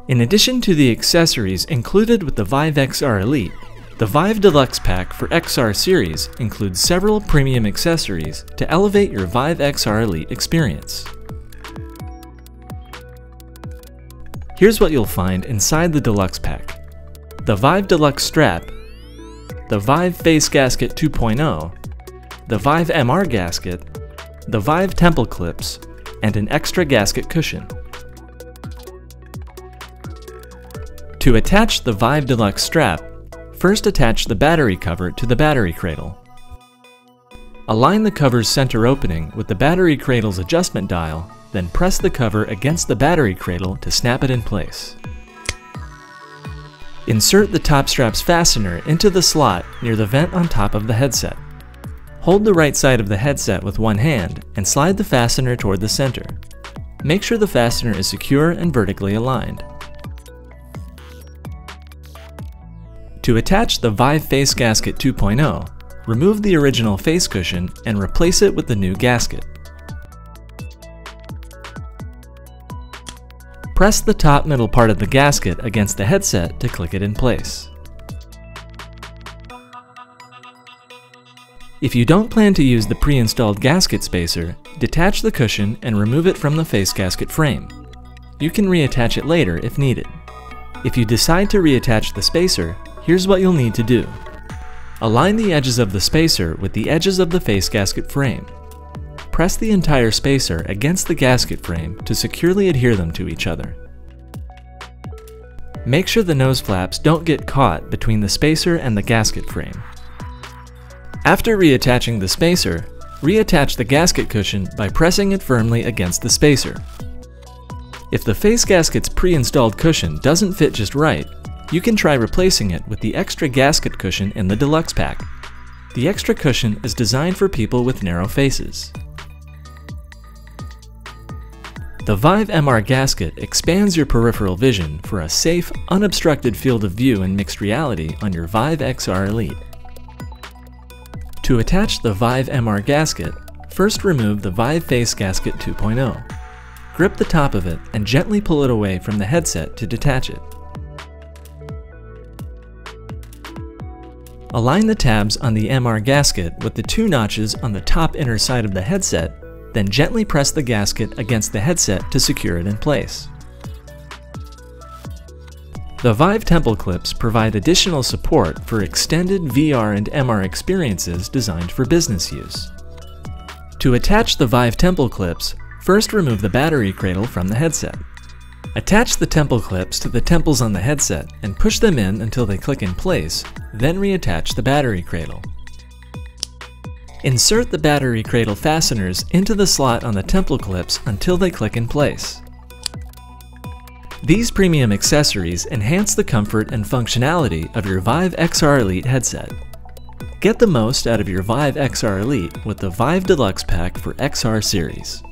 In addition to the accessories included with the VIVE XR Elite, the VIVE Deluxe Pack for XR series includes several premium accessories to elevate your VIVE XR Elite experience. Here's what you'll find inside the Deluxe Pack: the VIVE Deluxe Strap, the VIVE Face Gasket 2.0, the VIVE MR Gasket, the VIVE Temple Clips, and an extra gasket cushion. To attach the VIVE Deluxe Strap, first attach the battery cover to the battery cradle. Align the cover's center opening with the battery cradle's adjustment dial, then press the cover against the battery cradle to snap it in place. Insert the top strap's fastener into the slot near the vent on top of the headset. Hold the right side of the headset with one hand and slide the fastener toward the center. Make sure the fastener is secure and vertically aligned. To attach the VIVE Face Gasket 2.0, remove the original face cushion and replace it with the new gasket. Press the top middle part of the gasket against the headset to click it in place. If you don't plan to use the pre-installed gasket spacer, detach the cushion and remove it from the face gasket frame. You can reattach it later if needed. If you decide to reattach the spacer, here's what you'll need to do. Align the edges of the spacer with the edges of the face gasket frame. Press the entire spacer against the gasket frame to securely adhere them to each other. Make sure the nose flaps don't get caught between the spacer and the gasket frame. After reattaching the spacer, reattach the gasket cushion by pressing it firmly against the spacer. If the face gasket's pre-installed cushion doesn't fit just right, you can try replacing it with the extra gasket cushion in the Deluxe Pack. The extra cushion is designed for people with narrow faces. The VIVE MR Gasket expands your peripheral vision for a safe, unobstructed field of view in mixed reality on your VIVE XR Elite. To attach the VIVE MR Gasket, first remove the VIVE Face Gasket 2.0. Grip the top of it and gently pull it away from the headset to detach it. Align the tabs on the MR Gasket with the two notches on the top inner side of the headset, then gently press the gasket against the headset to secure it in place. The VIVE Temple Clips provide additional support for extended VR and MR experiences designed for business use. To attach the VIVE Temple Clips, first remove the battery cradle from the headset. Attach the temple clips to the temples on the headset and push them in until they click in place, then reattach the battery cradle. Insert the battery cradle fasteners into the slot on the temple clips until they click in place. These premium accessories enhance the comfort and functionality of your VIVE XR Elite headset. Get the most out of your VIVE XR Elite with the VIVE Deluxe Pack for XR series.